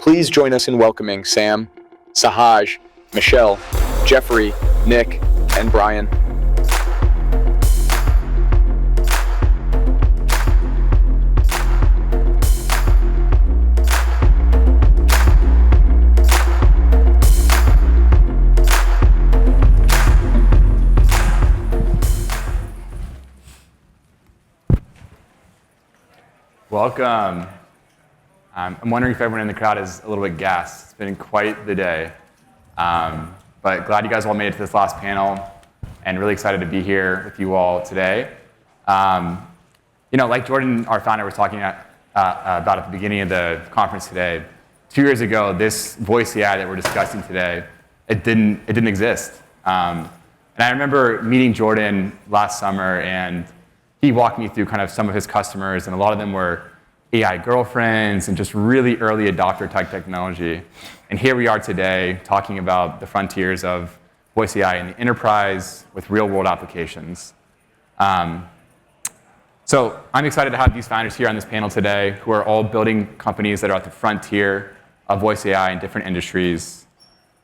Please join us in welcoming Sam, Sahaj, Michelle, Jeffery, Nick, and Brian. Welcome. I'm wondering if everyone in the crowd is a little bit gassed. It's been quite the day. But glad you guys all made it to this last panel and really excited to be here with you all today. Like Jordan, our founder, was talking about at the beginning of the conference today, 2 years ago, this voice AI that we're discussing today, it didn't exist. And I remember meeting Jordan last summer, and he walked me through kind of some of his customers, and a lot of them were AI girlfriends and just really early adopter type technology. And here we are today talking about the frontiers of voice AI in the enterprise with real world applications. So I'm excited to have these founders here on this panel today who are all building companies that are at the frontier of voice AI in different industries.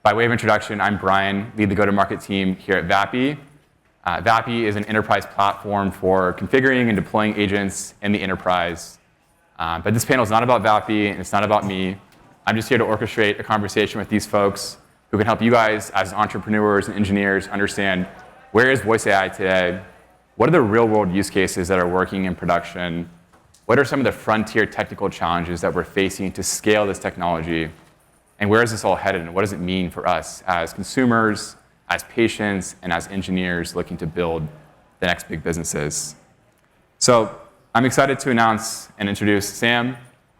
By way of introduction, I'm Brian, lead the go-to-market team here at Vapi. Vapi is an enterprise platform for configuring and deploying agents in the enterprise. But this panel is not about Vapi, and it's not about me. I'm just here to orchestrate a conversation with these folks who can help you guys as entrepreneurs and engineers understand where is voice AI today, what are the real-world use cases that are working in production, what are some of the frontier technical challenges that we're facing to scale this technology, and where is this all headed, and what does it mean for us as consumers, as patients, and as engineers looking to build the next big businesses. So I'm excited to announce and introduce Sam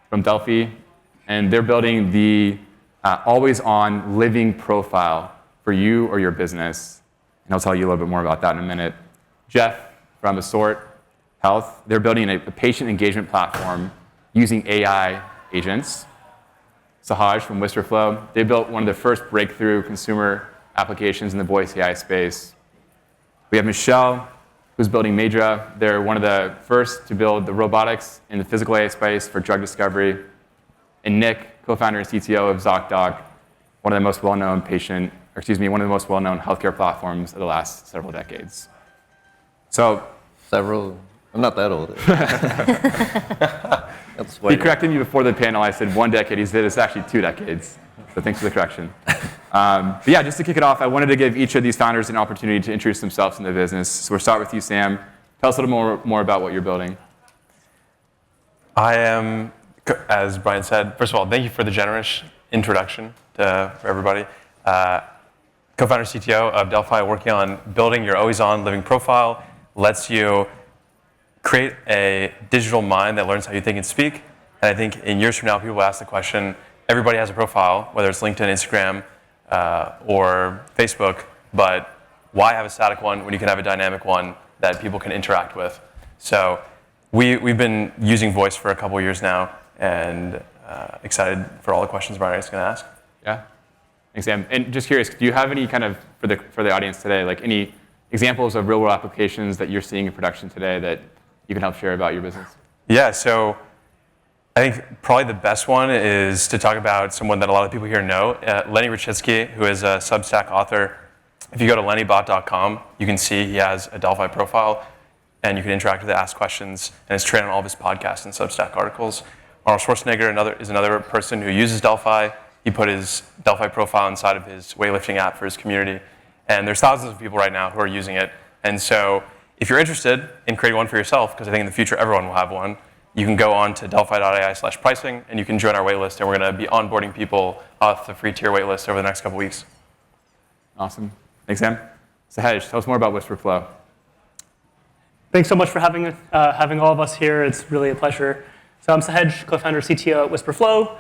from Delphi, and they're building the always-on living profile for you or your business, and I'll tell you a little bit more about that in a minute. Jeff from Assort Health, they're building a patient engagement platform using AI agents. Sahaj from Wispr Flow, they built one of the first breakthrough consumer applications in the voice AI space. We have Michelle, who's building Medra. They're one of the first to build the robotics in the physical AI space for drug discovery. And Nick, co-founder and CTO of Zocdoc, one of the most well-known one of the most well-known healthcare platforms of the last several decades. So, I'm not that old. He corrected me before the panel. I said 1 decade. He said it's actually 2 decades. So thanks for the correction. But yeah, just to kick it off, I wanted to give each of these founders an opportunity to introduce themselves in the business. So we'll start with you, Sam. Tell us a little more about what you're building. I am, as Brian said, first of all, thank you for the generous introduction for everybody. Co-founder CTO of Delphi, working on building your always-on living profile, lets you create a digital mind that learns how you think and speak. And I think in years from now, people will ask the question, everybody has a profile, whether it's LinkedIn, Instagram, or Facebook, but why have a static one when you can have a dynamic one that people can interact with? So we've been using voice for a couple of years now, and excited for all the questions Brian is going to ask. Yeah, thanks, Sam. And just curious, do you have any kind of, for the audience today, like any examples of real-world applications that you're seeing in production today that you can help share about your business? Yeah, so I think probably the best one is to talk about someone that a lot of people here know, Lenny Rachitsky, who is a Substack author. If you go to lennybot.com, you can see he has a Delphi profile, and you can interact with it, ask questions, and it's trained on all of his podcasts and Substack articles. Arnold Schwarzenegger is another person who uses Delphi. He put his Delphi profile inside of his weightlifting app for his community, and there's thousands of people right now who are using it. And so if you're interested in creating one for yourself, because I think in the future everyone will have one, you can go on to delphi.ai/pricing, and you can join our waitlist, and we're going to be onboarding people off the free tier waitlist over the next couple weeks. Awesome. Thanks, Sam. Sahaj, tell us more about Wispr Flow. Thanks so much for having all of us here. It's really a pleasure. So I'm Sahaj, co-founder CTO at Wispr Flow.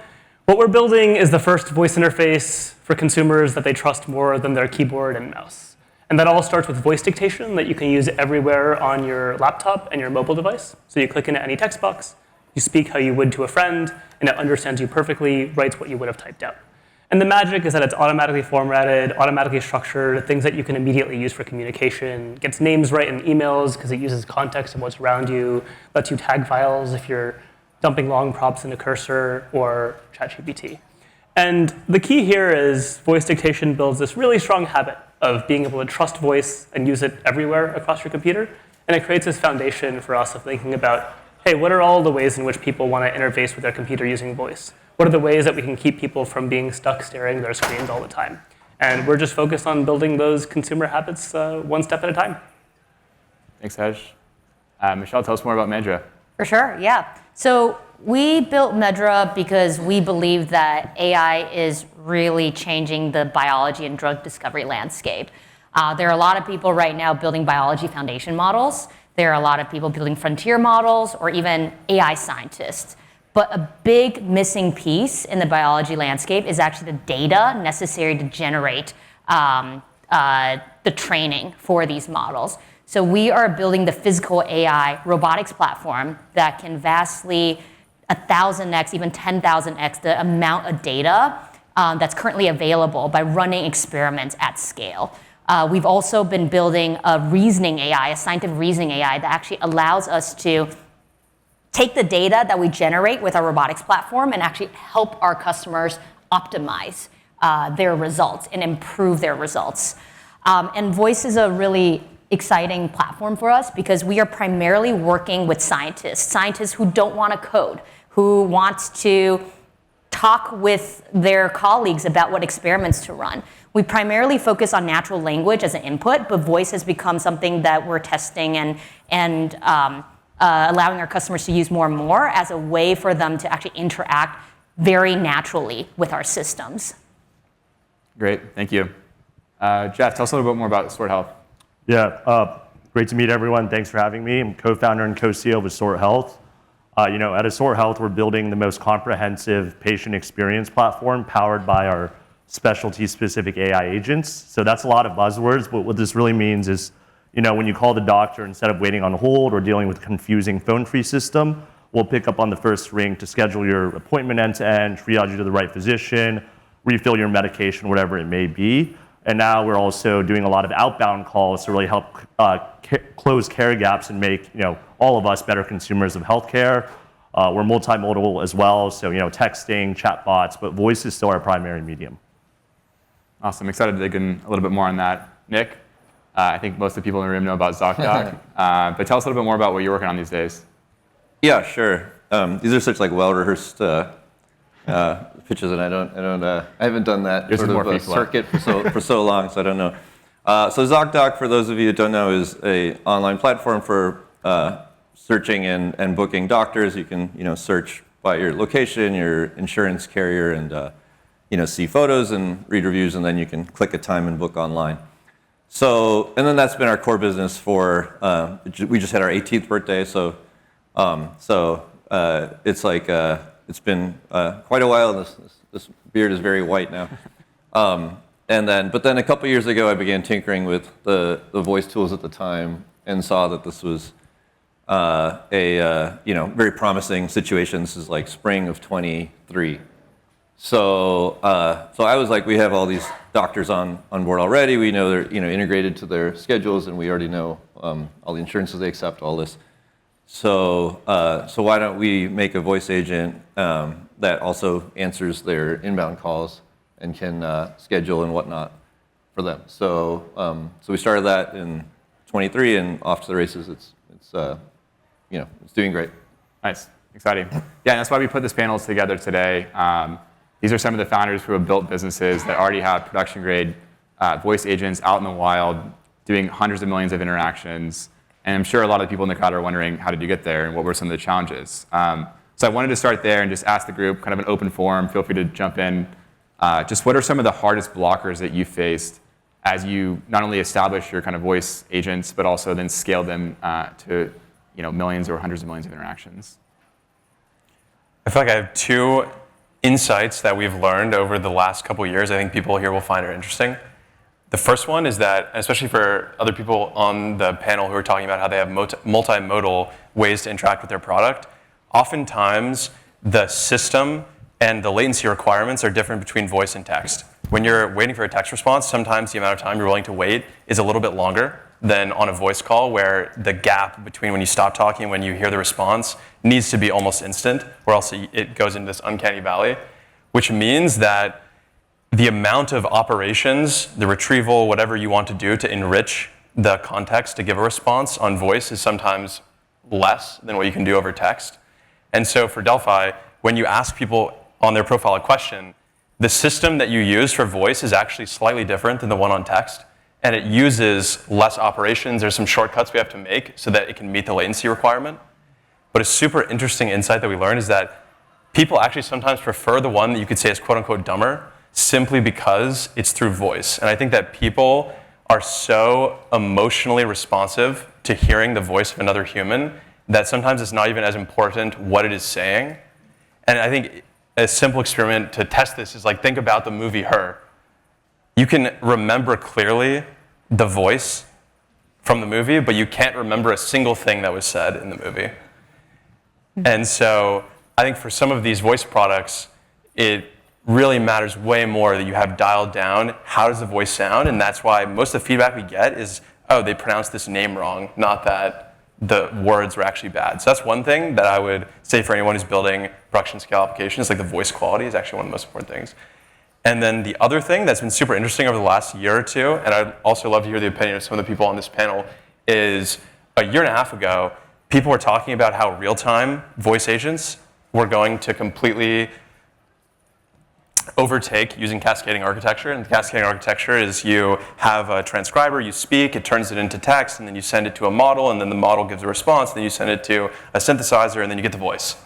What we're building is the first voice interface for consumers that they trust more than their keyboard and mouse. And that all starts with voice dictation that you can use everywhere on your laptop and your mobile device. So you click into any text box, you speak how you would to a friend, and it understands you perfectly, writes what you would have typed out. And the magic is that it's automatically formatted, automatically structured, things that you can immediately use for communication, gets names right in emails because it uses context of what's around you, lets you tag files if you're dumping long prompts in a cursor or ChatGPT. And the key here is voice dictation builds this really strong habit of being able to trust voice and use it everywhere across your computer. And it creates this foundation for us of thinking about, hey, what are all the ways in which people want to interface with their computer using voice? What are the ways that we can keep people from being stuck staring at their screens all the time? And we're just focused on building those consumer habits one step at a time. Thanks, Sahaj. Michelle, tell us more about Medra. For sure, yeah. So we built Medra because we believe that AI is really changing the biology and drug discovery landscape. There are a lot of people right now building biology foundation models. There are a lot of people building frontier models or even AI scientists. But a big missing piece in the biology landscape is actually the data necessary to generate the training for these models. So we are building the physical AI robotics platform that can vastly 1,000x, even 10,000x the amount of data that's currently available by running experiments at scale. We've also been building a reasoning AI, a scientific reasoning AI that actually allows us to take the data that we generate with our robotics platform and actually help our customers optimize their results and improve their results. And voice is a really exciting platform for us because we are primarily working with scientists who don't want to code, who want to talk with their colleagues about what experiments to run. We primarily focus on natural language as an input, but voice has become something that we're testing and allowing our customers to use more and more as a way for them to actually interact very naturally with our systems. Great, thank you. Jeff, tell us a little bit more about Assort Health. Yeah, great to meet everyone. Thanks for having me. I'm co-founder and co-CEO of Assort Health. At Assort Health, we're building the most comprehensive patient experience platform powered by our specialty-specific AI agents. So that's a lot of buzzwords, but what this really means is, when you call the doctor, instead of waiting on hold or dealing with a confusing phone-free system, we'll pick up on the first ring to schedule your appointment end-to-end, triage you to the right physician, refill your medication, whatever it may be. And now we're also doing a lot of outbound calls to really help close care gaps and make all of us better consumers of healthcare. We're multimodal as well, so texting, chatbots, but voice is still our primary medium. Awesome, excited to dig in a little bit more on that. Nick, I think most of the people in the room know about Zocdoc, but tell us a little bit more about what you're working on these days. Yeah, sure. These are such well-rehearsed pitches, and I haven't done that sort of a circuit for so long, so I don't know. So Zocdoc, for those of you who don't know, is an online platform for searching and booking doctors. You can search by your location, your insurance carrier, and see photos and read reviews, and then you can click a time and book online. So, and then that's been our core business for. We just had our 18th birthday, so it's like. It's been quite a while. This beard is very white now. But then a couple years ago, I began tinkering with the voice tools at the time and saw that this was a very promising situation. This is like spring of 23. So I was like, we have all these doctors on board already. We know they're integrated to their schedules, and we already know all the insurances they accept, all this. So why don't we make a voice agent that also answers their inbound calls and can schedule and whatnot for them. So we started that in 23 and off to the races. It's doing great. Nice, exciting. Yeah, and that's why we put this panel together today. These are some of the founders who have built businesses that already have production-grade voice agents out in the wild, doing hundreds of millions of interactions. And I'm sure a lot of people in the crowd are wondering, how did you get there, and what were some of the challenges? So I wanted to start there and just ask the group, kind of an open forum, feel free to jump in. Just what are some of the hardest blockers that you faced as you not only establish your kind of voice agents, but also then scale them to millions or hundreds of millions of interactions? I feel like I have two insights that we've learned over the last couple of years I think people here will find are interesting. The first one is that, especially for other people on the panel who are talking about how they have multimodal ways to interact with their product, oftentimes the system and the latency requirements are different between voice and text. When you're waiting for a text response, sometimes the amount of time you're willing to wait is a little bit longer than on a voice call, where the gap between when you stop talking and when you hear the response needs to be almost instant, or else it goes into this uncanny valley. which means that the amount of operations, the retrieval, whatever you want to do to enrich the context to give a response on voice is sometimes less than what you can do over text. And so for Delphi, when you ask people on their profile a question, the system that you use for voice is actually slightly different than the one on text, and it uses less operations. There's some shortcuts we have to make so that it can meet the latency requirement. But a super interesting insight that we learned is that people actually sometimes prefer the one that you could say is quote unquote dumber simply because it's through voice. And I think that people are so emotionally responsive to hearing the voice of another human that sometimes it's not even as important what it is saying. And I think a simple experiment to test this is like, think about the movie Her. You can remember clearly the voice from the movie, but you can't remember a single thing that was said in the movie. And so I think for some of these voice products, it really matters way more that you have dialed down how does the voice sound, and that's why most of the feedback we get is, oh, they pronounced this name wrong, not that the words were actually bad. So that's one thing that I would say for anyone who's building production scale applications, like the voice quality is actually one of the most important things. And then the other thing that's been super interesting over the last year or two, and I'd also love to hear the opinion of some of the people on this panel, is a year and a half ago, people were talking about how real-time voice agents were going to completely overtake using cascading architecture. And the cascading architecture is you have a transcriber, you speak, it turns it into text, and then you send it to a model, and then the model gives a response, and then you send it to a synthesizer, and then you get the voice.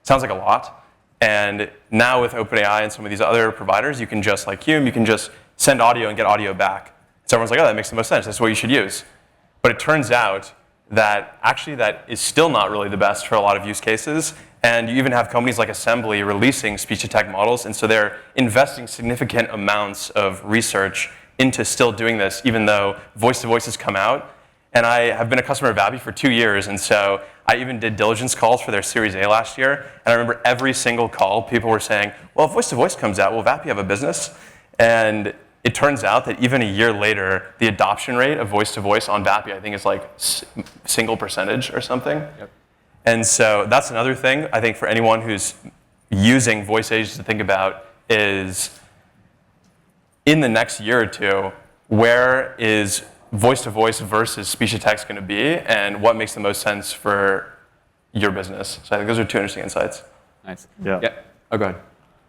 Sounds like a lot. And now with OpenAI and some of these other providers, you can just, like Hume, you can just send audio and get audio back. So everyone's like, oh, that makes the most sense. That's what you should use. But it turns out that actually that is still not really the best for a lot of use cases. And you even have companies like Assembly releasing speech-to-text models, and so they're investing significant amounts of research into still doing this, even though voice-to-voice has come out. And I have been a customer of Vapi for 2 years, and so I even did diligence calls for their Series A last year. And I remember every single call, people were saying, well, if voice-to-voice comes out, will Vapi have a business? And it turns out that even a year later, the adoption rate of voice-to-voice on Vapi, I think, is like single percentage or something. Yep. And so that's another thing, I think, for anyone who's using voice agents to think about is, in the next year or two, where is voice-to-voice versus speech-to-text going to be, and what makes the most sense for your business? So I think those are two interesting insights. Nice. Yeah. Oh, go ahead.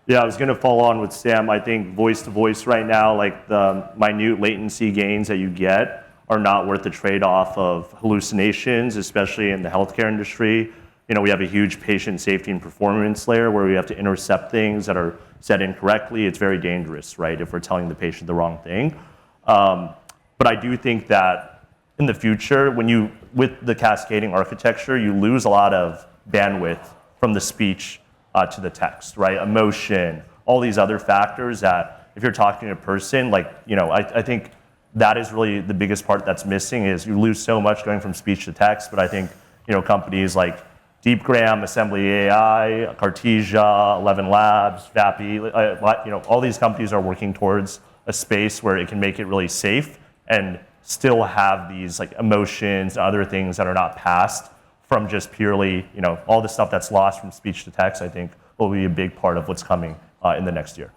Yeah, I was going to follow on with Sam. I think voice-to-voice right now, like the minute latency gains that you get, are not worth the trade-off of hallucinations, especially in the healthcare industry. You know, we have a huge patient safety and performance layer where we have to intercept things that are said incorrectly. It's very dangerous, right, if we're telling the patient the wrong thing. But I do think that in the future, with the cascading architecture, you lose a lot of bandwidth from the speech to the text, right? Emotion, all these other factors that if you're talking to a person, like, you know, I think that is really the biggest part that's missing is you lose so much going from speech to text. But I think, you know, companies like DeepGram, Assembly AI, Cartesia, 11 Labs, Vapi, you know, all these companies are working towards a space where it can make it really safe and still have these like emotions and other things that are not passed from just purely, you know, all the stuff that's lost from speech to text, I think will be a big part of what's coming in the next year.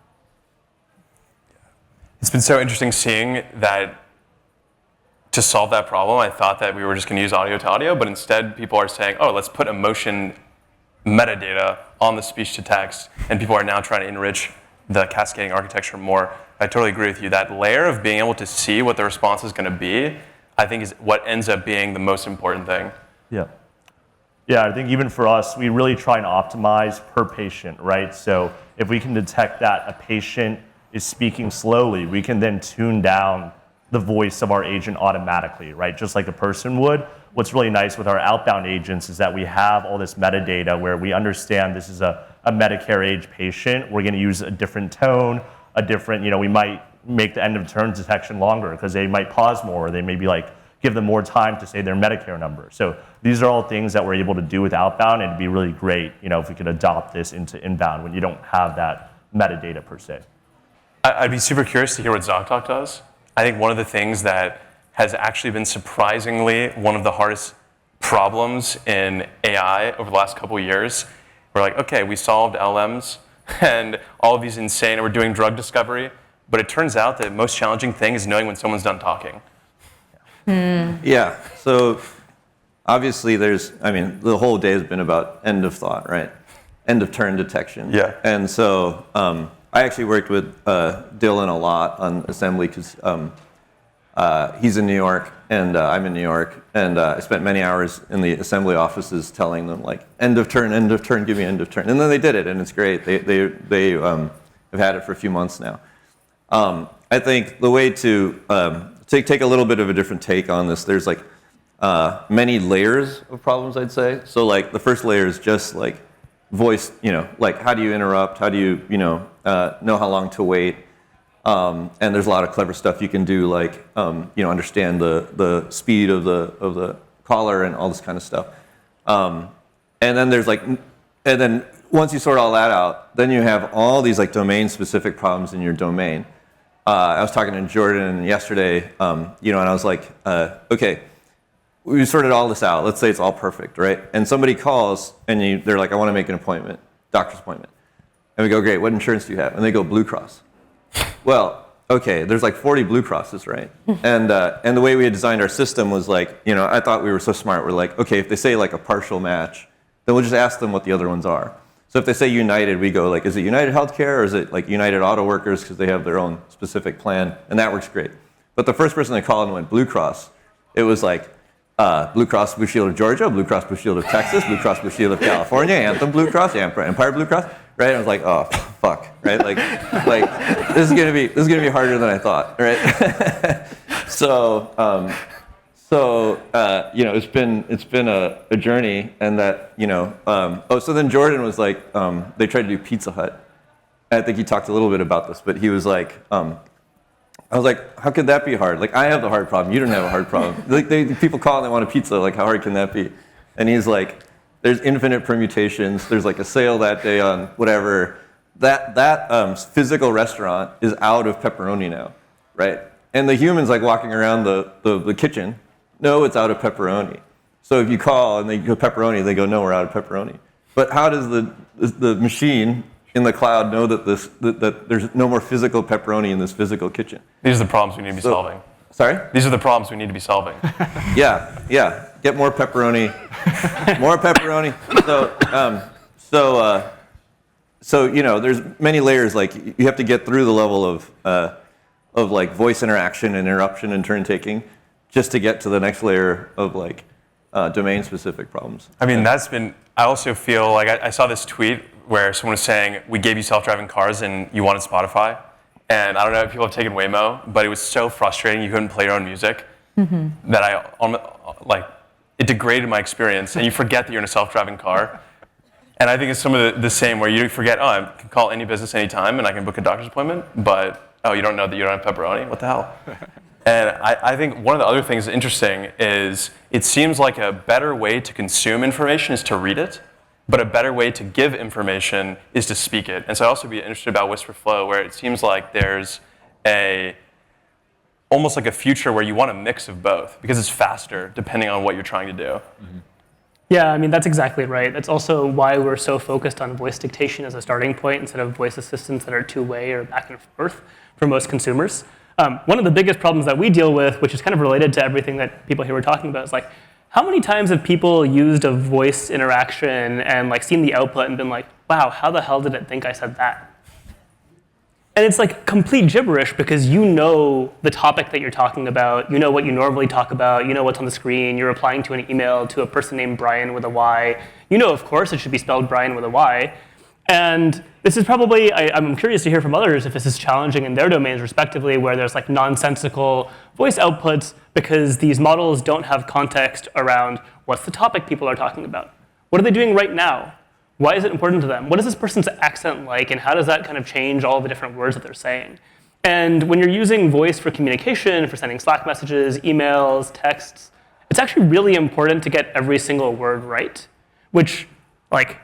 It's been so interesting seeing that to solve that problem, I thought that we were just going to use audio to audio, but instead people are saying, oh, let's put emotion metadata on the speech to text, and people are now trying to enrich the cascading architecture more. I totally agree with you. That layer of being able to see what the response is going to be, I think is what ends up being the most important thing. Yeah. Yeah, I think even for us, we really try and optimize per patient, right? So if we can detect that a patient is speaking slowly, we can then tune down the voice of our agent automatically, right? Just like a person would. What's really nice with our outbound agents is that we have all this metadata where we understand this is a Medicare age patient. We're gonna use a different tone, a different, you know, we might make the end of turn detection longer because they might pause more, or they maybe like give them more time to say their Medicare number. So these are all things that we're able to do with outbound, and it'd be really great, you know, if we could adopt this into inbound when you don't have that metadata per se. I'd be super curious to hear what Zocdoc does. I think one of the things that has actually been surprisingly one of the hardest problems in AI over the last couple of years, we're like, okay, we solved LMs and all of these insane, we're doing drug discovery, but it turns out that the most challenging thing is knowing when someone's done talking. Yeah, so obviously the whole day has been about end of thought, right? End of turn detection. Yeah. And so I actually worked with Dylan a lot on assembly because he's in New York and I'm in New York, and I spent many hours in the assembly offices telling them like end of turn, give me end of turn, and then they did it, and it's great. They have had it for a few months now. I think the way to take a little bit of a different take on this, there's like many layers of problems, I'd say. So like the first layer is just like voice, like how do you interrupt? How do you, know how long to wait? And there's a lot of clever stuff you can do, like understand the speed of the caller and all this kind of stuff. And then there's and then once you sort all that out, then you have all these like domain-specific problems in your domain. I was talking to Jordan yesterday, and I was like, okay, we sorted all this out. Let's say it's all perfect, right? And somebody calls, and they're like, I want to make an appointment, doctor's appointment. And we go, great, what insurance do you have? And they go, Blue Cross. Well, okay, there's like 40 Blue Crosses, right? And the way we had designed our system was like, I thought we were so smart. We're like, okay, if they say like a partial match, then we'll just ask them what the other ones are. So if they say United, we go like, is it United Healthcare or is it like United Auto Workers because they have their own specific plan, and that works great. But the first person they called and went Blue Cross, it was like Blue Cross Blue Shield of Georgia, Blue Cross Blue Shield of Texas, Blue Cross Blue Shield of California, Anthem Blue Cross, Empire Blue Cross, right? And I was like, oh fuck, right? Like this is gonna be harder than I thought, right? So it's been a journey, and that so then Jordan was like, they tried to do Pizza Hut. And I think he talked a little bit about this, but he was like, I was like, how could that be hard? Like, I have the hard problem. You don't have a hard problem. Like, people call and they want a pizza. Like, how hard can that be? And he's like, there's infinite permutations. There's like a sale that day on whatever. That physical restaurant is out of pepperoni now, right? And the human's like walking around the kitchen. No, it's out of pepperoni. So if you call and they go pepperoni, they go, no, we're out of pepperoni. But how does the machine in the cloud know that that there's no more physical pepperoni in this physical kitchen? These are the problems we need to be solving. Sorry? These are the problems we need to be solving. Yeah. Get more pepperoni. More pepperoni. So there's many layers. Like you have to get through the level of like voice interaction and interruption and turn taking, just to get to the next layer of like domain-specific problems. I mean, I also feel like I saw this tweet where someone was saying, we gave you self-driving cars and you wanted Spotify. And I don't know if people have taken Waymo, but it was so frustrating you couldn't play your own music that it degraded my experience, and you forget that you're in a self-driving car. And I think it's some of the same where you forget, I can call any business anytime and I can book a doctor's appointment, but you don't know that you don't have pepperoni? What the hell? And I think one of the other things that's interesting is it seems like a better way to consume information is to read it, but a better way to give information is to speak it. And so I'd also be interested about Wispr Flow, where it seems like there's almost like a future where you want a mix of both, because it's faster depending on what you're trying to do. Mm-hmm. Yeah, I mean, that's exactly right. That's also why we're so focused on voice dictation as a starting point instead of voice assistants that are two-way or back and forth for most consumers. One of the biggest problems that we deal with, which is kind of related to everything that people here were talking about, is like, how many times have people used a voice interaction and like seen the output and been like, wow, how the hell did it think I said that? And it's like complete gibberish because you know the topic that you're talking about, you know what you normally talk about, you know what's on the screen, you're replying to an email to a person named Brian with a Y. You know, of course, it should be spelled Brian with a Y. And this is probably, I'm curious to hear from others if this is challenging in their domains respectively, where there's like nonsensical voice outputs because these models don't have context around what's the topic people are talking about. What are they doing right now? Why is it important to them? What is this person's accent like, and how does that kind of change all the different words that they're saying? And when you're using voice for communication, for sending Slack messages, emails, texts, it's actually really important to get every single word right, which like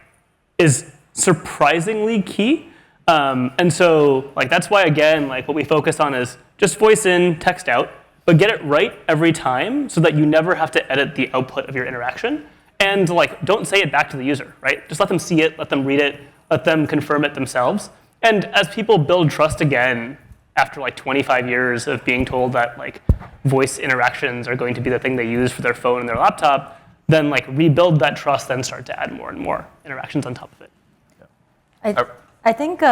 is surprisingly key. And so like that's why, again, like what we focus on is just voice in, text out, but get it right every time so that you never have to edit the output of your interaction. And like, don't say it back to the user, right? Just let them see it, let them read it, let them confirm it themselves. And as people build trust again, after like 25 years of being told that like voice interactions are going to be the thing they use for their phone and their laptop, then like rebuild that trust, then start to add more and more interactions on top of it. I think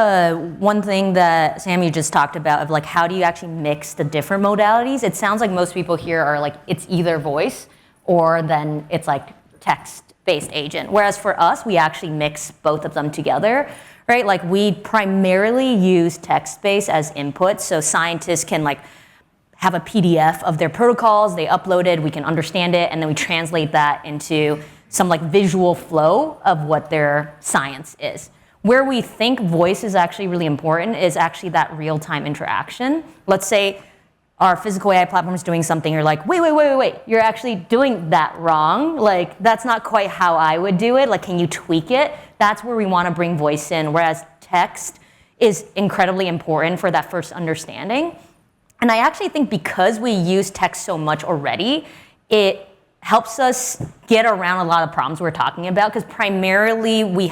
one thing that Sam, you just talked about of like how do you actually mix the different modalities? It sounds like most people here are like it's either voice or then it's like text-based agent. Whereas for us, we actually mix both of them together, right? Like we primarily use text-based as input, so scientists can like have a PDF of their protocols, they upload it, we can understand it, and then we translate that into some like visual flow of what their science is. Where we think voice is actually really important is actually that real-time interaction. Let's say our physical AI platform is doing something, you're like, wait, you're actually doing that wrong. Like, that's not quite how I would do it. Like, can you tweak it? That's where we want to bring voice in, whereas text is incredibly important for that first understanding. And I actually think because we use text so much already, it helps us get around a lot of problems we're talking about, because primarily we're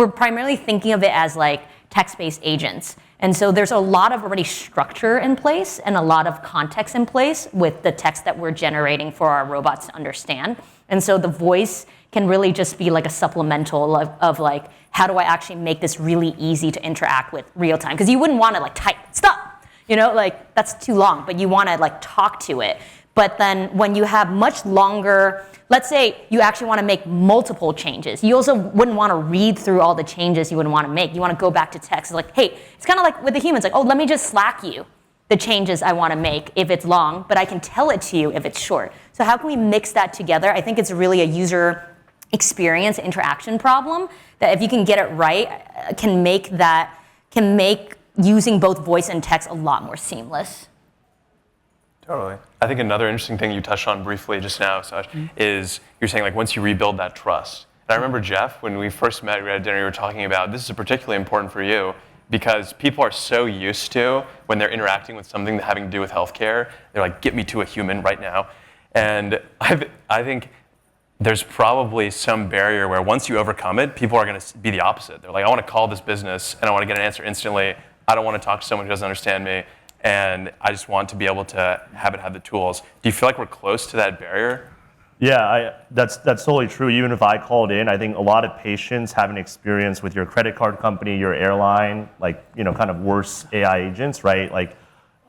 primarily thinking of it as like text-based agents. And so there's a lot of already structure in place and a lot of context in place with the text that we're generating for our robots to understand. And so the voice can really just be like a supplemental of like, how do I actually make this really easy to interact with real time? Because you wouldn't want to like type, stop, like that's too long, but you want to like talk to it. But then when you have much longer, let's say you actually want to make multiple changes. You also wouldn't want to read through all the changes you wouldn't want to make. You want to go back to text. It's like, hey, it's kind of like with the humans, like, oh, let me just Slack you the changes I want to make if it's long, but I can tell it to you if it's short. So how can we mix that together? I think it's really a user experience interaction problem that if you can get it right, can make using both voice and text a lot more seamless. Totally. I think another interesting thing you touched on briefly just now, Sahaj, is you're saying like once you rebuild that trust. And I remember, Jeff, when we first met, we had dinner, you were talking about this is particularly important for you because people are so used to when they're interacting with something having to do with healthcare, they're like, get me to a human right now. And I think there's probably some barrier where once you overcome it, people are going to be the opposite. They're like, I want to call this business and I want to get an answer instantly. I don't want to talk to someone who doesn't understand me. And I just want to be able to have the tools. Do you feel like we're close to that barrier? Yeah, that's totally true. Even if I called in, I think a lot of patients have an experience with your credit card company, your airline, like, kind of worse AI agents, right? Like,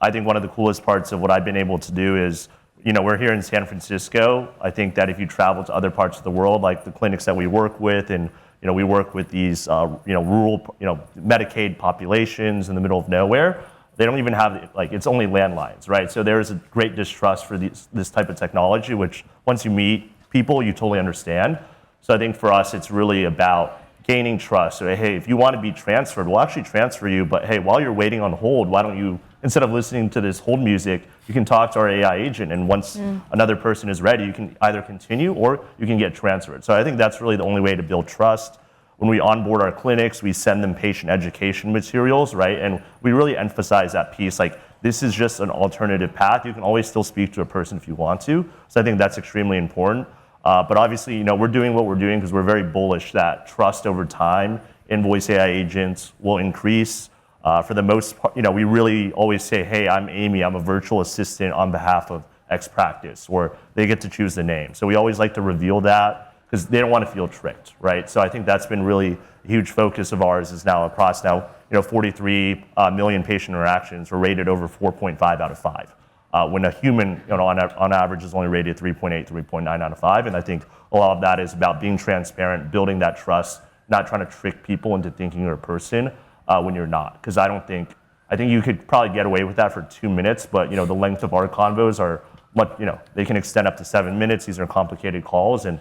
I think one of the coolest parts of what I've been able to do is, we're here in San Francisco. I think that if you travel to other parts of the world, like the clinics that we work with, and we work with these, rural, Medicaid populations in the middle of nowhere. They don't even have, it's only landlines, right? So there's a great distrust for this type of technology, which once you meet people, you totally understand. So I think for us, it's really about gaining trust. So, hey, if you want to be transferred, we'll actually transfer you. But hey, while you're waiting on hold, why don't you, instead of listening to this hold music, you can talk to our AI agent. And once another person is ready, you can either continue or you can get transferred. So I think that's really the only way to build trust. When we onboard our clinics, we send them patient education materials, right? And we really emphasize that piece, like this is just an alternative path. You can always still speak to a person if you want to. So I think that's extremely important. But obviously, we're doing what we're doing because we're very bullish that trust over time in voice AI agents will increase. For the most part, we really always say, hey, I'm Amy, I'm a virtual assistant on behalf of X practice, or they get to choose the name. So we always like to reveal that, because they don't want to feel tricked, right? So I think that's been really a huge focus of ours is now across 43 million patient interactions. We're rated over 4.5 out of 5. When a human, on average, is only rated 3.8, 3.9 out of 5. And I think a lot of that is about being transparent, building that trust, not trying to trick people into thinking you're a person when you're not. Because I think you could probably get away with that for 2 minutes, but the length of our convos are much, they can extend up to 7 minutes. These are complicated calls, and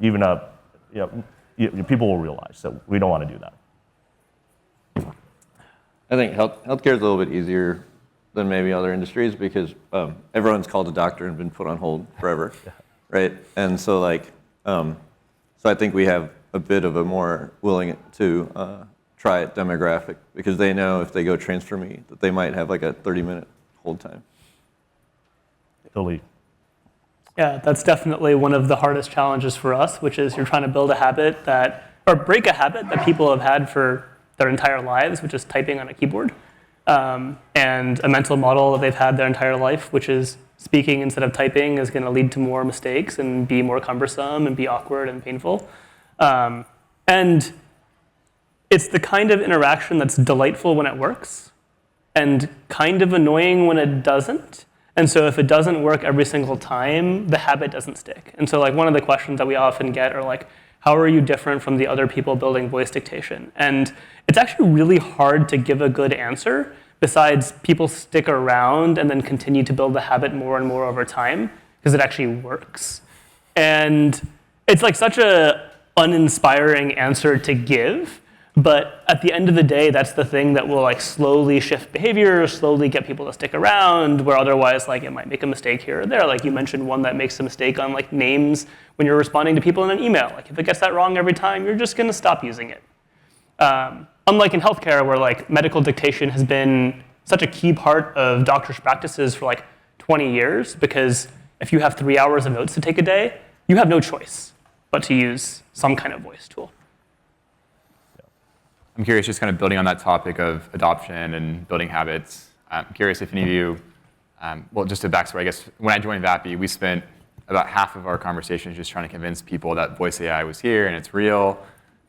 even people will realize. So we don't want to do that. I think healthcare is a little bit easier than maybe other industries because everyone's called a doctor and been put on hold forever, right? And so so I think we have a bit of a more willing to try it demographic because they know if they go transfer me that they might have like a 30-minute hold time. Totally. Yeah, that's definitely one of the hardest challenges for us, which is you're trying to build a habit that or break a habit that people have had for their entire lives, which is typing on a keyboard, and a mental model that they've had their entire life, which is speaking instead of typing is going to lead to more mistakes and be more cumbersome and be awkward and painful. And it's the kind of interaction that's delightful when it works and kind of annoying when it doesn't. And so if it doesn't work every single time, the habit doesn't stick. And so like one of the questions that we often get are like, how are you different from the other people building voice dictation? And it's actually really hard to give a good answer besides people stick around and then continue to build the habit more and more over time because it actually works. And it's like such a uninspiring answer to give, but at the end of the day, that's the thing that will like slowly shift behavior, slowly get people to stick around, where otherwise like it might make a mistake here or there. Like you mentioned one that makes a mistake on like names when you're responding to people in an email. Like if it gets that wrong every time, you're just gonna stop using it. Unlike in healthcare where like medical dictation has been such a key part of doctors' practices for like 20 years, because if you have 3 hours of notes to take a day, you have no choice but to use some kind of voice tool. I'm curious, just kind of building on that topic of adoption and building habits. I'm curious if any of you, well, just a backstory, I guess, when I joined Vapi, we spent about half of our conversations just trying to convince people that voice AI was here and it's real,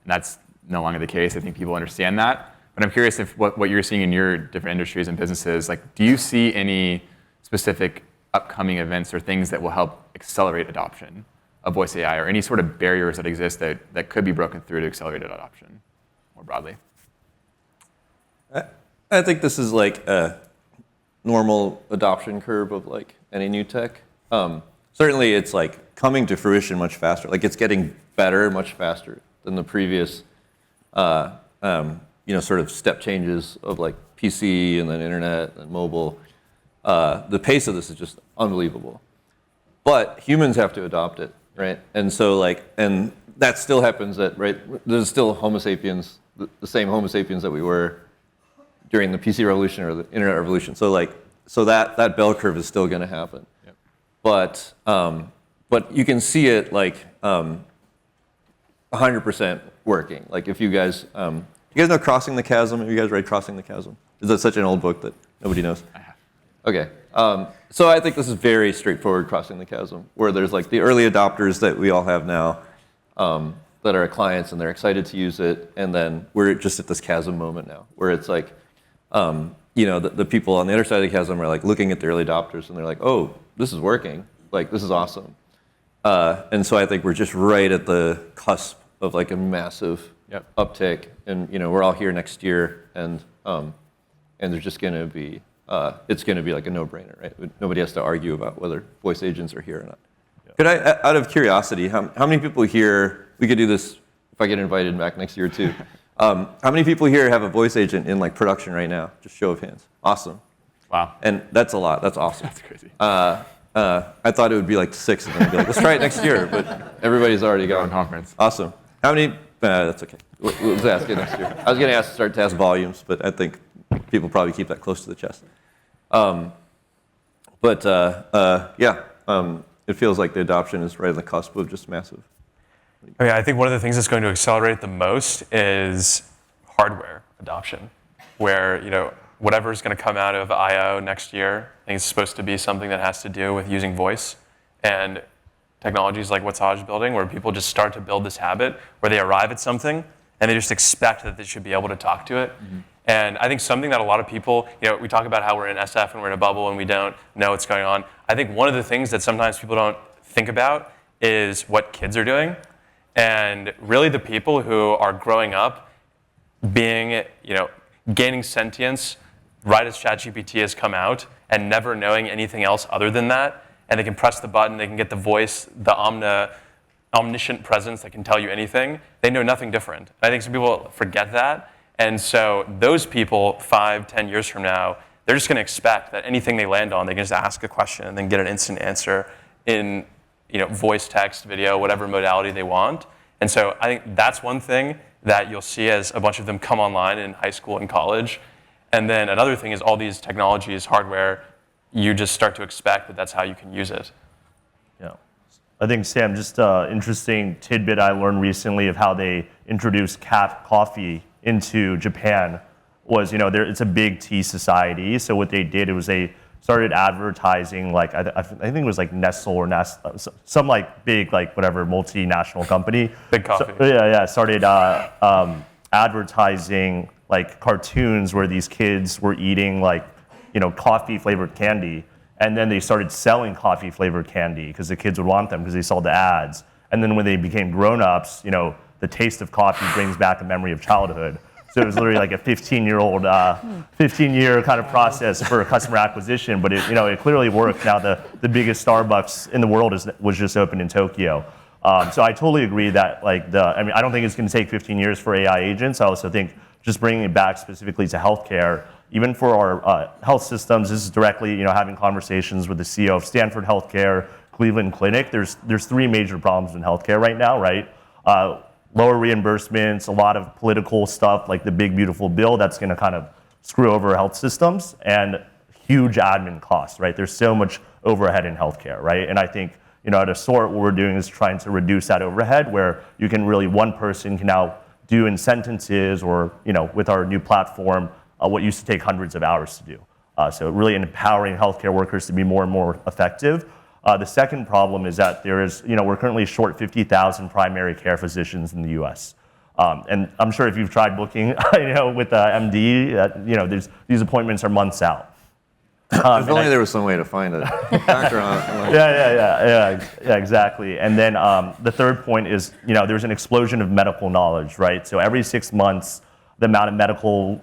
and that's no longer the case. I think people understand that. But I'm curious if what you're seeing in your different industries and businesses, like, do you see any specific upcoming events or things that will help accelerate adoption of voice AI, or any sort of barriers that exist that could be broken through to accelerate adoption more broadly? I think this is like a normal adoption curve of like any new tech. Certainly it's like coming to fruition much faster. Like it's getting better much faster than the previous sort of step changes of like PC and then internet and mobile. The pace of this is just unbelievable. But humans have to adopt it, right? And so and that still happens right? There's still Homo sapiens, the same Homo sapiens that we were during the PC revolution or the internet revolution. So that bell curve is still gonna happen. Yep. But you can see it 100% working. Like if you guys know Crossing the Chasm? Have you guys read Crossing the Chasm? Is that such an old book that nobody knows? I have. Okay. So I think this is very straightforward Crossing the Chasm, where there's like the early adopters that we all have now that are clients and they're excited to use it. And then we're just at this chasm moment now, where it's like, the people on the other side of the chasm are like looking at the early adopters and they're like, oh, this is working. Like, this is awesome. And so I think we're just right at the cusp of like a massive uptake. And, we're all here next year and there's just going to be, it's going to be like a no-brainer, right? Nobody has to argue about whether voice agents are here or not. Yeah. Could I, out of curiosity, how many people here, we could do this if I get invited back next year too. How many people here have a voice agent in like production right now? Just show of hands. Awesome. Wow. And that's a lot. That's awesome. That's crazy. I thought it would be like 6 and then I'd be like, let's try it next year. But everybody's already gone. Conference. Awesome. How many? That's okay. We'll ask it next year. I was going to start to ask volumes, but I think people probably keep that close to the chest. It feels like the adoption is right on the cusp of just massive. I think one of the things that's going to accelerate the most is hardware adoption, where whatever is going to come out of I/O next year, I think it's supposed to be something that has to do with using voice and technologies like what Sahaj is building, where people just start to build this habit where they arrive at something and they just expect that they should be able to talk to it. Mm-hmm. And I think something that a lot of people, we talk about how we're in SF and we're in a bubble and we don't know what's going on. I think one of the things that sometimes people don't think about is what kids are doing. And really the people who are growing up being, gaining sentience right as ChatGPT has come out and never knowing anything else other than that. And they can press the button, they can get the voice, the omniscient presence that can tell you anything. They know nothing different. I think some people forget that. And so those people, 5, 10 years from now, they're just going to expect that anything they land on, they can just ask a question and then get an instant answer in voice, text, video, whatever modality they want. And so I think that's one thing that you'll see as a bunch of them come online in high school and college. And then another thing is all these technologies, hardware, you just start to expect that that's how you can use it. Yeah. I think, Sam, just an interesting tidbit I learned recently of how they introduced coffee into Japan was, it's a big tea society. So what they did was they started advertising, like, I think it was like Nestle or some like big, like whatever, multinational company. Big coffee. So, started advertising like cartoons where these kids were eating like, coffee flavored candy. And then they started selling coffee flavored candy because the kids would want them because they saw the ads. And then when they became grown-ups, the taste of coffee brings back a memory of childhood. So it was literally like a 15-year kind of process for customer acquisition, but it clearly worked. Now the biggest Starbucks in the world was just opened in Tokyo. So I totally agree that I don't think it's going to take 15 years for AI agents. I also think just bringing it back specifically to healthcare, even for our health systems, this is directly having conversations with the CEO of Stanford Healthcare, Cleveland Clinic. There's three major problems in healthcare right now, right? Lower reimbursements, a lot of political stuff like the big beautiful bill that's going to kind of screw over health systems, and huge admin costs, right? There's so much overhead in healthcare, right? And I think at Assort, what we're doing is trying to reduce that overhead, where you can really, one person can now do in sentences, or with our new platform, what used to take hundreds of hours to do. So really empowering healthcare workers to be more and more effective. The second problem is that we're currently short 50,000 primary care physicians in the U.S. And I'm sure if you've tried booking, with MD, these appointments are months out. If only there was some way to find a doctor on. Yeah, exactly. And then the third point is, there's an explosion of medical knowledge, right? So every 6 months, the amount of medical,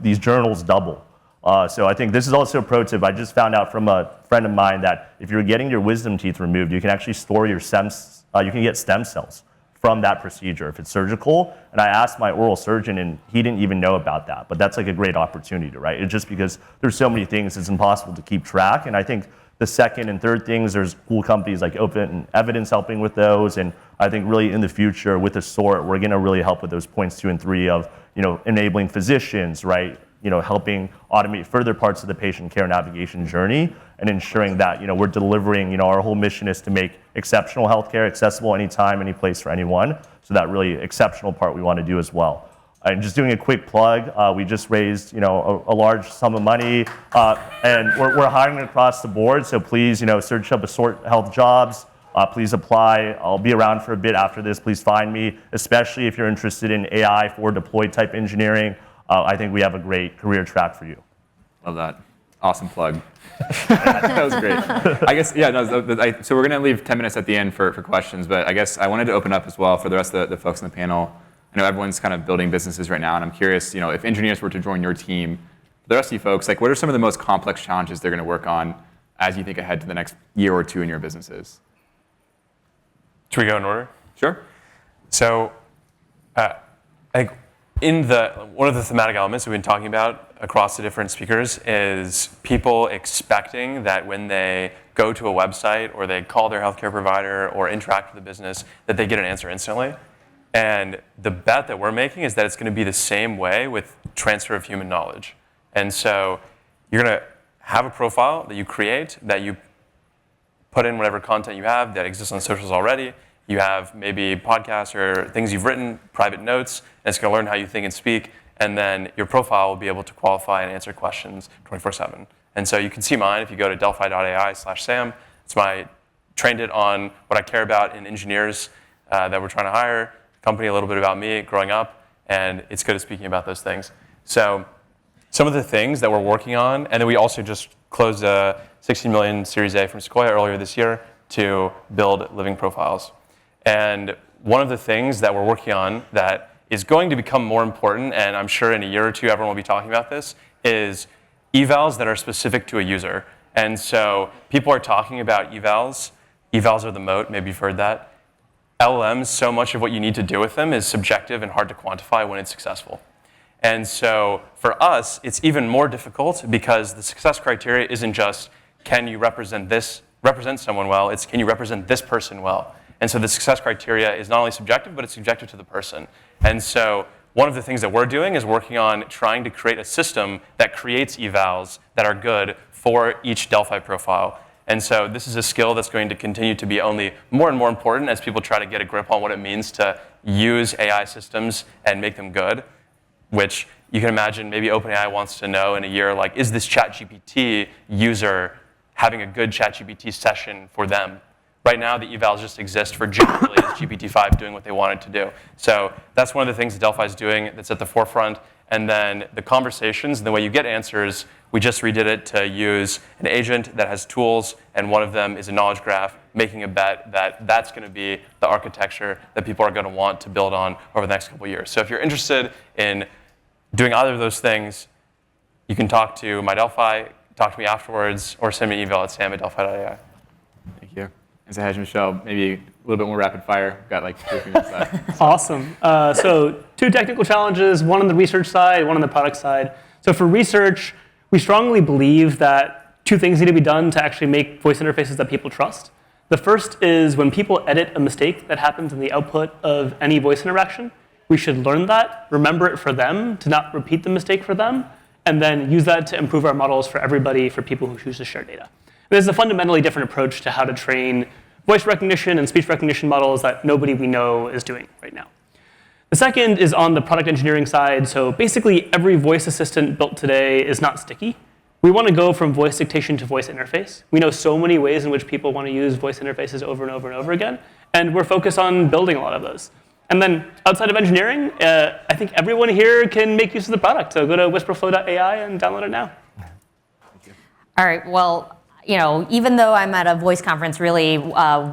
these journals double. So I think this is also a pro tip. I just found out from a friend of mine that if you're getting your wisdom teeth removed, you can actually store your you can get stem cells from that procedure if it's surgical. And I asked my oral surgeon, and he didn't even know about that. But that's like a great opportunity, right? It's just because there's so many things, it's impossible to keep track. And I think the second and third things, there's cool companies like Open Evidence helping with those. And I think really in the future with Assort, we're going to really help with those points 2 and 3 of, enabling physicians, right? Helping automate further parts of the patient care navigation journey, and ensuring that, we're delivering, our whole mission is to make exceptional healthcare accessible anytime, any place for anyone. So that really exceptional part we want to do as well. And just doing a quick plug, we just raised, a large sum of money, and we're hiring across the board. So please, search up Assort Health jobs. Please apply. I'll be around for a bit after this. Please find me, especially if you're interested in AI for deployed type engineering. I think we have a great career track for you. Love that. Awesome plug. That was great. I guess, so we're going to leave 10 minutes at the end for questions, but I guess I wanted to open up as well for the rest of the folks on the panel. I know everyone's kind of building businesses right now, and I'm curious, if engineers were to join your team, the rest of you folks, like, what are some of the most complex challenges they're going to work on as you think ahead to the next year or two in your businesses? Should we go in order? Sure. So I think one of the thematic elements we've been talking about across the different speakers is people expecting that when they go to a website or they call their healthcare provider or interact with the business, that they get an answer instantly. And the bet that we're making is that it's going to be the same way with transfer of human knowledge. And so you're going to have a profile that you create, that you put in whatever content you have that exists on socials already. You have maybe podcasts or things you've written, private notes, and it's going to learn how you think and speak. And then your profile will be able to qualify and answer questions 24/7. And so you can see mine if you go to delphi.ai/Sam. Trained it on what I care about in engineers that we're trying to hire, company, a little bit about me growing up, and it's good at speaking about those things. So some of the things that we're working on, and then we also just closed a $16 million Series A from Sequoia earlier this year to build living profiles. And one of the things that we're working on that is going to become more important, and I'm sure in a year or two everyone will be talking about this, is evals that are specific to a user. And so people are talking about evals. Evals are the moat, maybe you've heard that. LLMs, so much of what you need to do with them is subjective and hard to quantify when it's successful. And so for us, it's even more difficult because the success criteria isn't just, can you represent someone well, it's can you represent this person well. And so the success criteria is not only subjective, but it's subjective to the person. And so one of the things that we're doing is working on trying to create a system that creates evals that are good for each Delphi profile. And so this is a skill that's going to continue to be only more and more important as people try to get a grip on what it means to use AI systems and make them good, which you can imagine maybe OpenAI wants to know in a year, like, is this ChatGPT user having a good ChatGPT session for them? Right now, the evals just exist for generally as GPT-5 doing what they want it to do. So that's one of the things that Delphi is doing that's at the forefront. And then the conversations and the way you get answers, we just redid it to use an agent that has tools, and one of them is a knowledge graph, making a bet that that's going to be the architecture that people are going to want to build on over the next couple of years. So if you're interested in doing either of those things, you can talk to my Delphi, talk to me afterwards, or send me an email at sam@delphi.ai. Thank you. And Sahaj and Michelle, maybe a little bit more rapid fire. We've got like 2 minutes left. Awesome. So 2 technical challenges, one on the research side, one on the product side. So for research, we strongly believe that 2 things need to be done to actually make voice interfaces that people trust. The first is when people edit a mistake that happens in the output of any voice interaction, we should learn that, remember it for them, to not repeat the mistake for them, and then use that to improve our models for everybody, for people who choose to share data. There's a fundamentally different approach to how to train voice recognition and speech recognition models that nobody we know is doing right now. The second is on the product engineering side. So basically, every voice assistant built today is not sticky. We want to go from voice dictation to voice interface. We know so many ways in which people want to use voice interfaces over and over and over again, and we're focused on building a lot of those. And then outside of engineering, I think everyone here can make use of the product. So go to wisprflow.ai and download it now. All right, well, you know, even though I'm at a voice conference, really,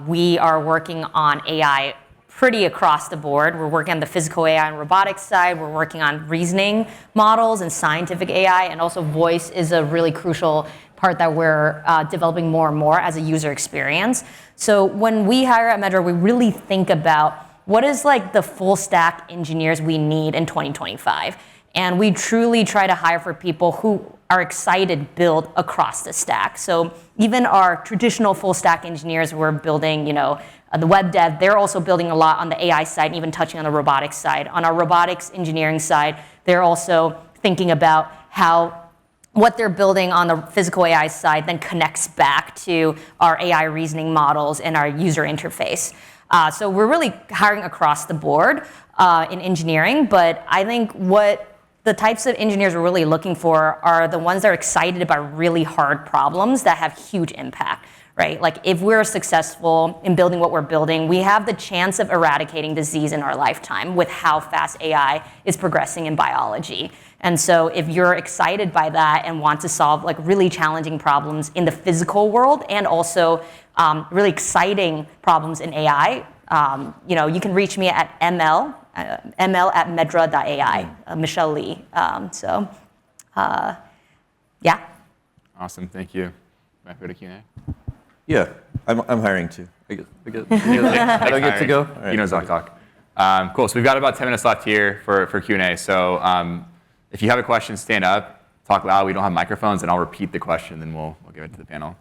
we are working on AI pretty across the board. We're working on the physical AI and robotics side. We're working on reasoning models and scientific AI, and also voice is a really crucial part that we're developing more and more as a user experience. So when we hire at Medra, we really think about what is like the full stack engineers we need in 2025. And we truly try to hire for people who are excited to build across the stack. So even our traditional full stack engineers who are building, you know, the web dev, they're also building a lot on the AI side and even touching on the robotics side. On our robotics engineering side, they're also thinking about how what they're building on the physical AI side then connects back to our AI reasoning models and our user interface. So we're really hiring across the board in engineering, but I think what the types of engineers we're really looking for are the ones that are excited about really hard problems that have huge impact, right? Like if we're successful in building what we're building, we have the chance of eradicating disease in our lifetime with how fast AI is progressing in biology. And so if you're excited by that and want to solve like really challenging problems in the physical world and also really exciting problems in AI, you know, you can reach me at ml@medra.ai, Michelle Lee. Yeah. Awesome, thank you. Back to Q&A. Yeah, I'm hiring too. I get to go? All right. You know Zocdoc. Cool, so we've got about 10 minutes left here for Q&A. So if you have a question, stand up, talk loud. We don't have microphones, and I'll repeat the question, then we'll give it to the panel.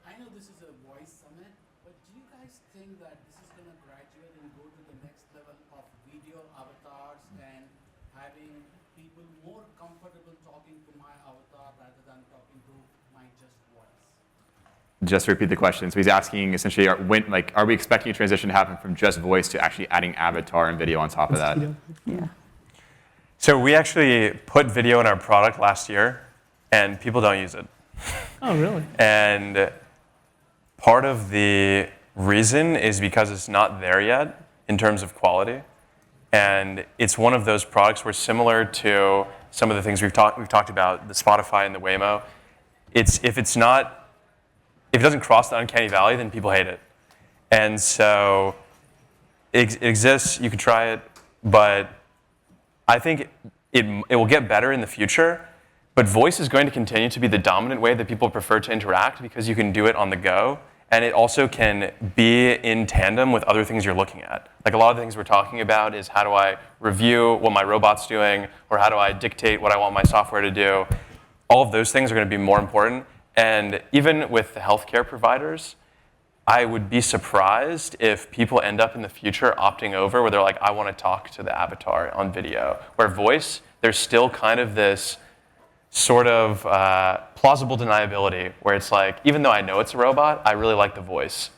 I know this is a voice summit, but do you guys think that this is going to graduate and go to the next level of video avatars and having people more comfortable talking to my avatar rather than talking to my just voice? Just to repeat the question. So he's asking essentially, are we expecting a transition to happen from just voice to actually adding avatar and video on top of that? Yeah. So we actually put video in our product last year, and people don't use it. Oh, really? And part of the reason is because it's not there yet in terms of quality. And it's one of those products where, similar to some of the things we've talked about, the Spotify and the Waymo, if it doesn't cross the uncanny valley, then people hate it. And so it exists, you can try it, but I think it will get better in the future, but voice is going to continue to be the dominant way that people prefer to interact because you can do it on the go, and it also can be in tandem with other things you're looking at. Like a lot of the things we're talking about is how do I review what my robot's doing, or how do I dictate what I want my software to do. All of those things are going to be more important, and even with the healthcare providers, I would be surprised if people end up in the future opting over where they're like, I want to talk to the avatar on video. Where voice, there's still kind of this sort of plausible deniability, where it's like, even though I know it's a robot, I really like the voice.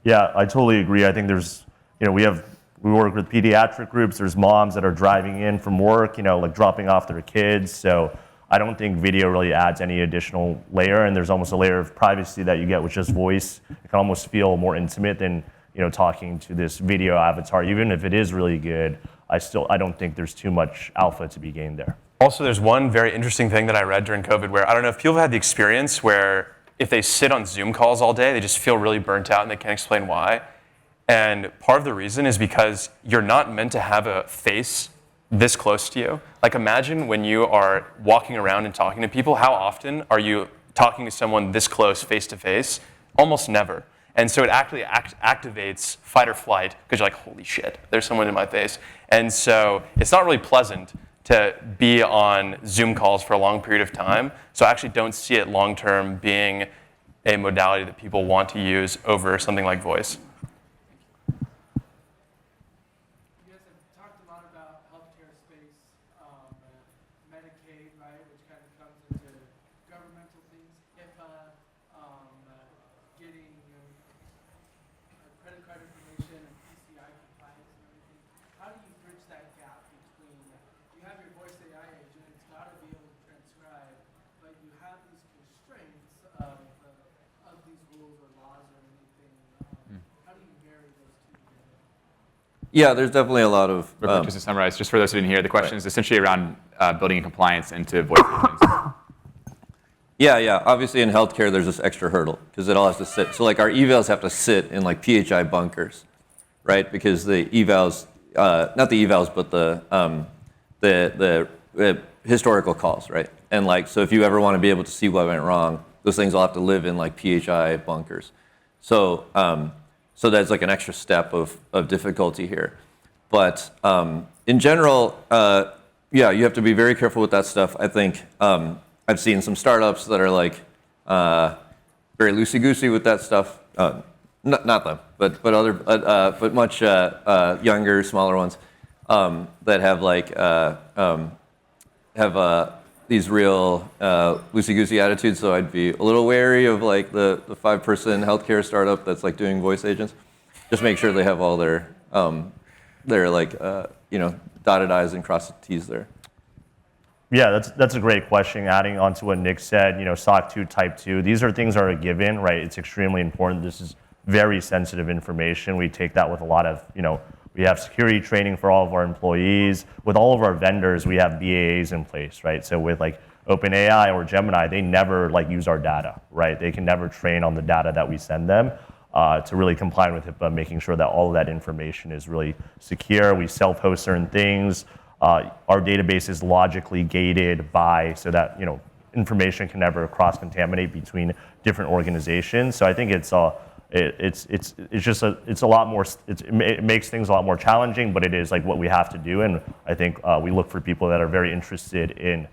Yeah, I totally agree. I think there's, we work with pediatric groups. There's moms that are driving in from work, like dropping off their kids. So I don't think video really adds any additional layer, and there's almost a layer of privacy that you get with just voice. It can almost feel more intimate than talking to this video avatar. Even if it is really good, I don't think there's too much alpha to be gained there. Also, there's one very interesting thing that I read during COVID where I don't know if people have had the experience where if they sit on Zoom calls all day, they just feel really burnt out and they can't explain why. And part of the reason is because you're not meant to have a face this close to you. Like imagine when you are walking around and talking to people, how often are you talking to someone this close face to face? Almost never. And so it actually activates fight or flight because you're like, holy shit, there's someone in my face. And so it's not really pleasant to be on Zoom calls for a long period of time. So I actually don't see it long term being a modality that people want to use over something like voice. You guys have talked a lot about healthcare space, Medicaid, right, which kind of comes into governmental things, HIPAA, getting credit card information and PCI compliance and everything. How do you bridge that gap between, you have your voice AI agent, it's got to be able to transcribe, but you have these constraints of these rules or laws or anything. How do you marry those two together? Yeah, there's definitely a lot of. Real quick, just to summarize, just for those who didn't hear, the question is essentially around building in compliance into voice agents. Yeah. Obviously, in healthcare, there's this extra hurdle because it all has to sit. So, like, our evals have to sit in like PHI bunkers, right? Because the evals, not the evals, but the historical calls, right? And like, so if you ever want to be able to see what went wrong, those things all have to live in like PHI bunkers. So, so that's like an extra step of difficulty here. But in general, yeah, you have to be very careful with that stuff. I think I've seen some startups that are like very loosey-goosey with that stuff. Not them, but other, but much younger, smaller ones that have like these real loosey-goosey attitudes. So I'd be a little wary of like the 5-person healthcare startup that's like doing voice agents. Just make sure they have all their like dotted I's and crossed T's there. Yeah, that's a great question. Adding on to what Nick said, SOC 2 Type 2, these are things that are a given, right? It's extremely important. This is very sensitive information. We take that with a lot of, we have security training for all of our employees. With all of our vendors, we have BAAs in place, right? So with like OpenAI or Gemini, they never like use our data, right? They can never train on the data that we send them to really comply with HIPAA, making sure that all of that information is really secure. We self-host certain things. Our database is logically gated so that information can never cross-contaminate between different organizations. So I think it's a lot more. It makes things a lot more challenging, but it is like what we have to do. And I think we look for people that are very interested in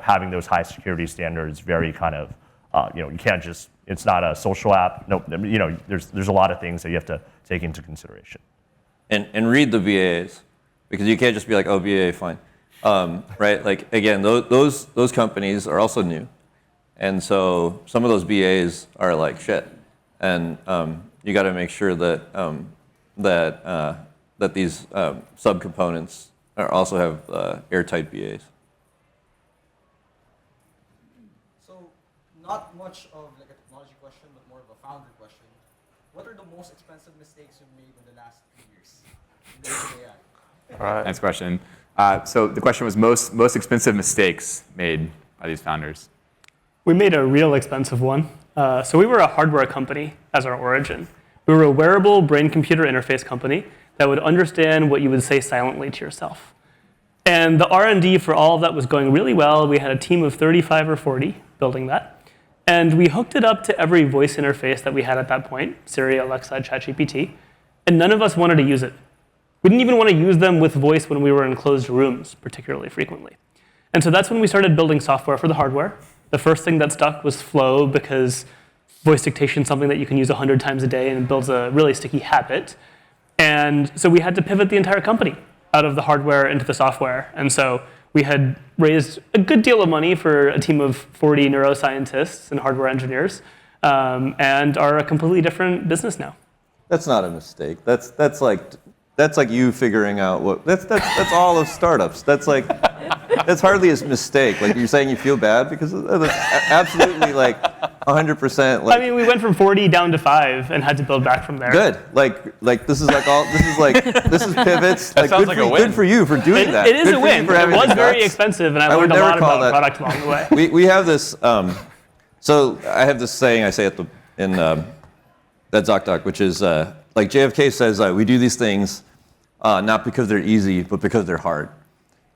having those high security standards. Very kind of you can't just. It's not a social app. No, there's a lot of things that you have to take into consideration. And read the VAs. Because you can't just be like, oh, VA, fine, right? Like again, those companies are also new, and so some of those BAs are like shit, and you got to make sure that that these subcomponents also have airtight BAs. So, not much of like a technology question, but more of a founder question. What are the most expensive mistakes you've made in the last 3 years in the age of AI? All right. Next question. So the question was most expensive mistakes made by these founders. We made a real expensive one. So we were a hardware company as our origin. We were a wearable brain-computer interface company that would understand what you would say silently to yourself. And the R&D for all of that was going really well. We had a team of 35 or 40 building that. And we hooked it up to every voice interface that we had at that point, Siri, Alexa, ChatGPT, and none of us wanted to use it. We didn't even want to use them with voice when we were in closed rooms, particularly frequently. And so that's when we started building software for the hardware. The first thing that stuck was Flow, because voice dictation is something that you can use 100 times a day and builds a really sticky habit. And so we had to pivot the entire company out of the hardware into the software. And so we had raised a good deal of money for a team of 40 neuroscientists and hardware engineers, and are a completely different business now. That's not a mistake. That's like you figuring out what. That's all of startups. That's hardly a mistake. Like you're saying you feel bad because that's absolutely like 100%. Like, I mean, we went from 40 down to 5 and had to build back from there. good. Like this is pivots. That sounds like a win. Good for you for doing that. It is Good a for you win. for It having was the very guts. expensive, and I I would learned a never lot call about that- product along the way. We have this. So I have this saying I say in that Zocdoc, which is like JFK says, we do these things not because they're easy, but because they're hard.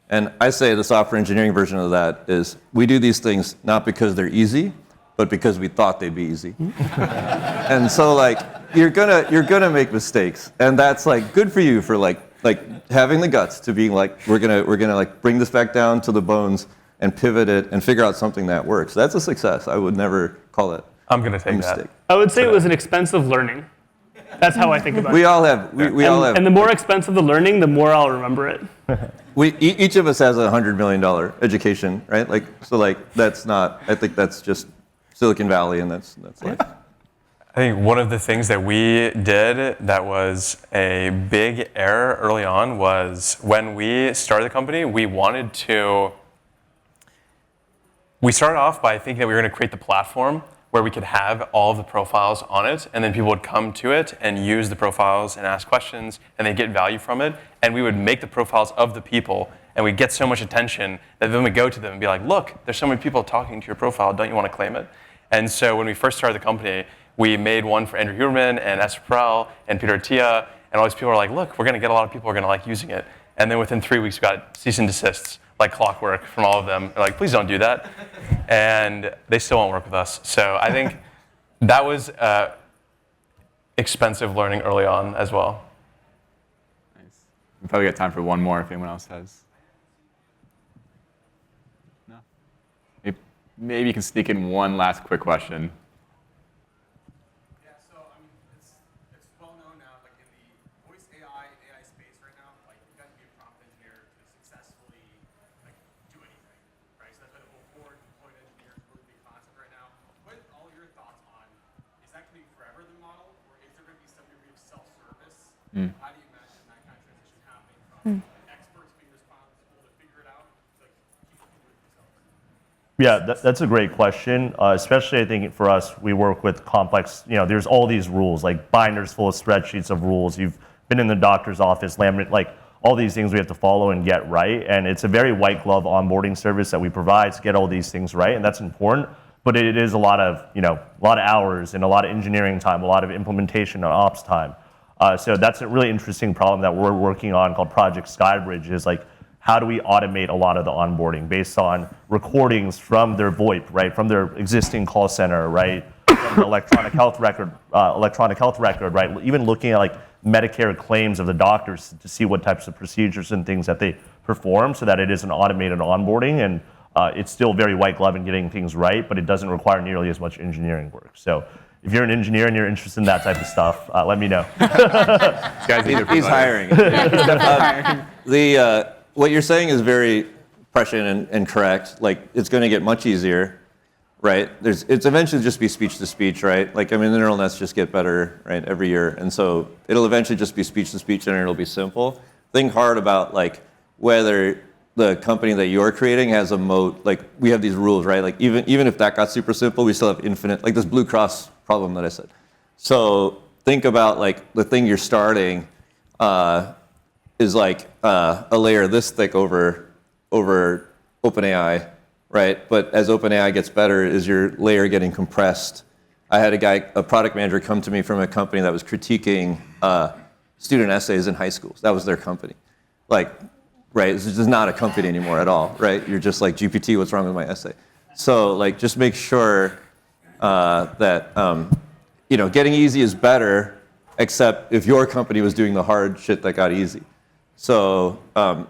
And I say the software engineering version of that is we do these things not because they're easy, but because we thought they'd be easy. And so like you're gonna make mistakes, and that's like good for you for like having the guts to be like we're gonna like bring this back down to the bones and pivot it and figure out something that works. That's a success. I would never call it I'm going to a take mistake. that. I would say it was an expensive learning. That's how I think about We it. all have. We all have. And the more expensive the learning, the more I'll remember it. Each of us has a $100 million education, right? Like so, like that's not. I think that's just Silicon Valley, and that's life. I think one of the things that we did that was a big error early on was when we started the company, we started off by thinking that we were going to create the platform where we could have all of the profiles on it, and then people would come to it and use the profiles and ask questions, and they'd get value from it, and we would make the profiles of the people, and we'd get so much attention that then we'd go to them and be like, look, there's so many people talking to your profile, don't you want to claim it? And so when we first started the company, we made one for Andrew Huberman and Esther and Peter Attia, and all these people were like, look, we're going to get a lot of people who are going to like using it. And then within 3 weeks, we got cease and desists like clockwork from all of them. They're like, please don't do that. And they still won't work with us. So I think that was expensive learning early on as well. Nice. We probably got time for one more if anyone else has. No? Maybe you can sneak in one last quick question. Yeah, so I mean, it's well known now, like in the voice AI space right now, like you got to be a prompt engineer to successfully like do anything, right? So that's why the whole forward deployed engineer is a really big concept right now. What are all your thoughts on, is that going to be forever the model, or is there going to be some degree of self-service? How do you imagine that kind of transition happening from experts being responsible to figure it out to like people can do it themselves? Yeah, that's a great question. Especially, I think for us, we work with complex. There's all these rules, like binders full of spreadsheets of rules. You've been in the doctor's office, laminate, like all these things we have to follow and get right. And it's a very white glove onboarding service that we provide to get all these things right, and that's important. But it is a lot of hours and a lot of engineering time, a lot of implementation and ops time. So that's a really interesting problem that we're working on called Project Skybridge. Is like, how do we automate a lot of the onboarding based on recordings from their VoIP, right, from their existing call center, right, from the electronic health record, right, even looking at like Medicare claims of the doctors to see what types of procedures and things that they perform, so that it is an automated onboarding, and it's still very white glove in getting things right, but it doesn't require nearly as much engineering work. So if you're an engineer and you're interested in that type of stuff, let me know. He's hiring. What you're saying is very prescient and correct. Like, it's going to get much easier, right? It's eventually just be speech to speech, right? Like, I mean, the neural nets just get better, right, every year, and so it'll eventually just be speech to speech, and it'll be simple. Think hard about like whether the company that you're creating has a moat. Like, we have these rules, right? Like, even if that got super simple, we still have infinite. Like this Blue Cross problem that I said. So think about like the thing you're starting. Is like a layer this thick over OpenAI, right? But as OpenAI gets better, is your layer getting compressed? I had a product manager come to me from a company that was critiquing student essays in high schools. That was their company. Like, right, this is not a company anymore at all, right? You're just like, GPT, what's wrong with my essay? So like, just make sure that, getting easy is better, except if your company was doing the hard shit that got easy. So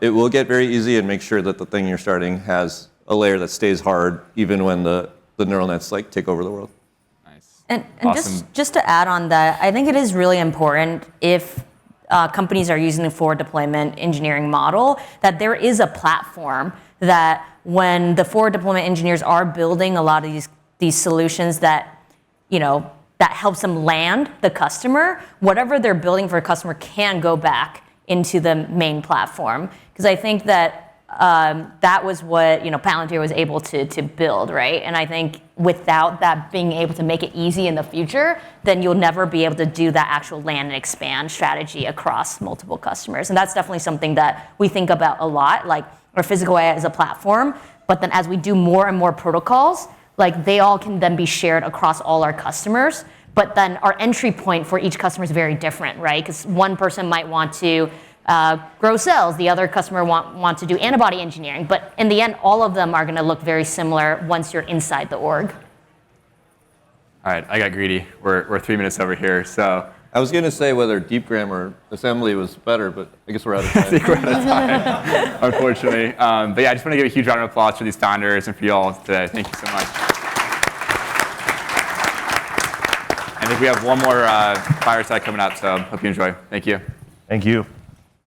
it will get very easy, and make sure that the thing you're starting has a layer that stays hard even when the neural nets like take over the world. Nice. And Awesome. just to add on that, I think it is really important if companies are using the forward deployment engineering model that there is a platform that when the forward deployment engineers are building a lot of these solutions that, that helps them land the customer, whatever they're building for a customer can go back into the main platform. Because I think that that was what Palantir was able to build, right? And I think without that being able to make it easy in the future, then you'll never be able to do that actual land and expand strategy across multiple customers. And that's definitely something that we think about a lot, like our physical AI is a platform, but then as we do more and more protocols, like they all can then be shared across all our customers. But then our entry point for each customer is very different, right? Because one person might want to grow cells, the other customer want to do antibody engineering. But in the end, all of them are going to look very similar once you're inside the org. All right, I got greedy. We're 3 minutes over here, so. I was going to say whether deep grammar assembly was better, but I guess we're out of time. I think we're out of time, unfortunately. But yeah, I just want to give a huge round of applause for these founders and for you all today. Thank you so much. I think we have one more fireside coming out, so hope you enjoy. Thank you. Thank you.